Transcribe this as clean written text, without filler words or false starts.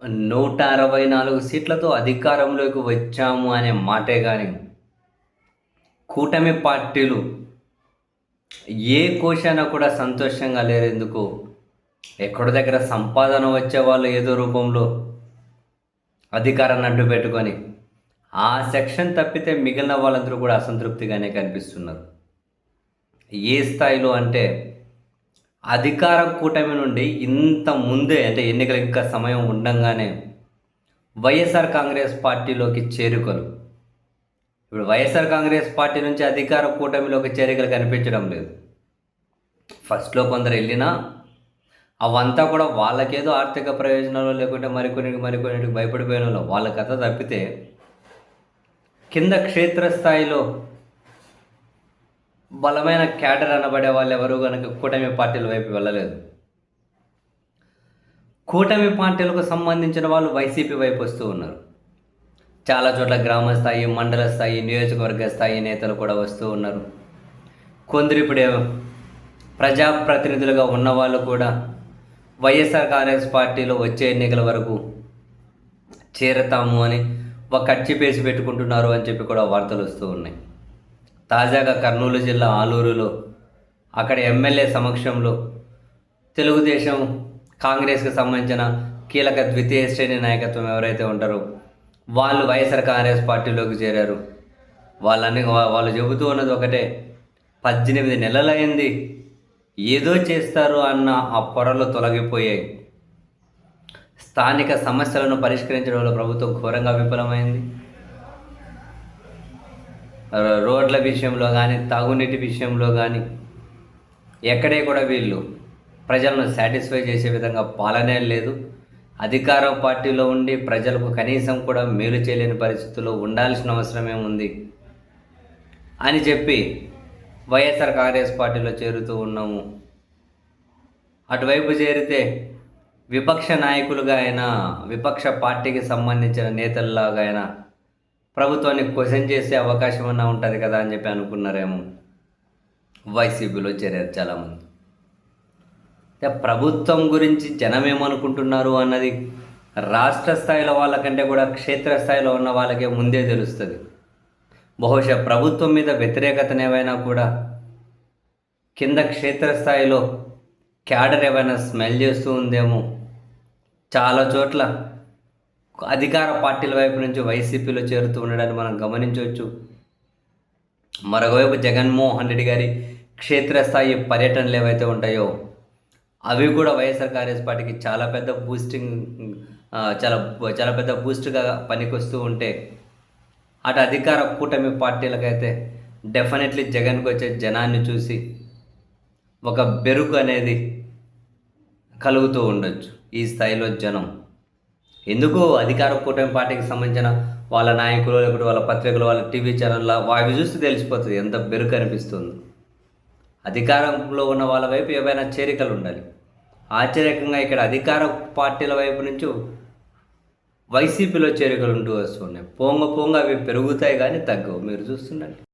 164 సీట్లతో అధికారంలోకి వచ్చాము అనే మాటే గాని, కూటమి పార్టీలు ఏ కోశాన కూడా సంతోషంగా లేరెందుకు? ఎక్కడో దగ్గర సంపాదన వచ్చేవాళ్ళు ఏదో రూపంలో అధికారాన్ని అడ్డు పెట్టుకొని, ఆ సెక్షన్ తప్పితే మిగిలిన వాళ్ళందరూ కూడా అసంతృప్తిగానే కనిపిస్తున్నారు. ఏ స్థాయిలో అంటే, అధికార కూటమి నుండి ఇంత ముందే అంటే ఎన్నికలకు ఇంకా సమయం ఉండంగానే వైఎస్ఆర్ కాంగ్రెస్ పార్టీలోకి చేరికలు. ఇప్పుడు వైఎస్ఆర్ కాంగ్రెస్ పార్టీ నుంచి అధికార కూటమిలోకి చేరికలు కనిపించడం లేదు. ఫస్ట్‌లో కొందరు వెళ్ళినా అవంతా కూడా వాళ్ళకేదో ఆర్థిక ప్రయోజనాలు లేకుంటే మరికొన్నిటికి భయపడిపోయినోళ్ళు వాళ్ళ కథ తప్పితే, కింద క్షేత్రస్థాయిలో బలమైన క్యాడర్ అనబడే వాళ్ళు ఎవరు గనక కూటమి పార్టీల వైపు వెళ్ళలేదు. కూటమి పార్టీలకు సంబంధించిన వాళ్ళు వైసీపీ వైపు వస్తూ ఉన్నారు. చాలా చోట్ల గ్రామ స్థాయి, మండల స్థాయి, నియోజకవర్గ స్థాయి నేతలు కూడా వస్తూ ఉన్నారు. కొందరు ఇప్పుడు ప్రజాప్రతినిధులుగా ఉన్నవాళ్ళు కూడా వైఎస్ఆర్ కాంగ్రెస్ పార్టీలో వచ్చే ఎన్నికల వరకు చేరతాము అని ఒక కచ్చిపేసి పెట్టుకుంటున్నారు అని చెప్పి కూడా వార్తలు వస్తూ ఉన్నాయి. తాజాగా కర్నూలు జిల్లా ఆలూరులో అక్కడ ఎమ్మెల్యే సమక్షంలో తెలుగుదేశం కాంగ్రెస్కి సంబంధించిన కీలక ద్వితీయ శ్రేణి నాయకత్వం ఎవరైతే ఉంటారో వాళ్ళు వైఎస్ఆర్ కాంగ్రెస్ పార్టీలోకి చేరారు. వాళ్ళు చెబుతూ ఉన్నది ఒకటే, 18 నెలలైంది, ఏదో చేస్తారు అన్న ఆ పొరలు తొలగిపోయాయి. స్థానిక సమస్యలను పరిష్కరించడంలో ప్రభుత్వం ఘోరంగా విఫలమైంది. రోడ్ల విషయంలో కానీ, తాగునీటి విషయంలో కానీ ఎక్కడే కూడా వీళ్ళు ప్రజలను సాటిస్ఫై చేసే విధంగా పాలనే లేదు. అధికార పార్టీలో ఉండి ప్రజలకు కనీసం కూడా మేలు చేయలేని పరిస్థితుల్లో ఉండాల్సిన అవసరమే ఉంది అని చెప్పి వైఎస్ఆర్ కాంగ్రెస్ పార్టీలో చేరుతూ ఉన్నాము. అటువైపు చేరితే విపక్ష నాయకులుగా అయినా, విపక్ష పార్టీకి సంబంధించిన నేతల్లాగా అయినా ప్రభుత్వాన్ని క్వశ్చన్ చేసే అవకాశం అన్నా ఉంటుంది కదా అని చెప్పి అనుకున్నారేమో. వైసీపీలో చేరారు చాలామంది. ప్రభుత్వం గురించి జనం ఏమనుకుంటున్నారు అన్నది రాష్ట్ర స్థాయిలో వాళ్ళకంటే కూడా క్షేత్రస్థాయిలో ఉన్న వాళ్ళకే ముందే తెలుస్తుంది. బహుశా ప్రభుత్వం మీద వ్యతిరేకతను ఏవైనా కూడా కింద క్షేత్రస్థాయిలో క్యాడర్ ఏమైనా స్మెల్ చేస్తూ ఉందేమో. చాలా చోట్ల అధికార పార్టీల వైపు నుంచి వైసీపీలో చేరుతూ ఉండడాన్ని మనం గమనించవచ్చు. మరోవైపు జగన్మోహన్ రెడ్డి గారి క్షేత్రస్థాయి పర్యటనలు ఏవైతే ఉంటాయో అవి కూడా వైఎస్ఆర్ కాంగ్రెస్ పార్టీకి చాలా పెద్ద చాలా పెద్ద బూస్ట్గా పనికొస్తూ ఉంటే, అటు అధికార కూటమి పార్టీలకైతే డెఫినెట్లీ జగన్కి వచ్చే జనాన్ని చూసి ఒక బెరుకు అనేది కలుగుతూ ఉండొచ్చు. ఈ స్థాయిలో జనం ఎందుకు అధికార కూటమి పార్టీకి సంబంధించిన వాళ్ళ నాయకులు, లేకపోతే వాళ్ళ పత్రికలు, వాళ్ళ టీవీ ఛానళ్ళ అవి చూస్తే తెలిసిపోతుంది ఎంత బెరుకు అనిపిస్తుంది. అధికారంలో ఉన్న వాళ్ళ వైపు ఏవైనా చేరికలు ఉండాలి. ఆశ్చర్యకంగా ఇక్కడ అధికార పార్టీల వైపు నుంచి వైసీపీలో చేరికలు ఉంటూ వస్తున్నాయి. పోంగ అవి పెరుగుతాయి కానీ తగ్గవు. మీరు చూస్తుండండి.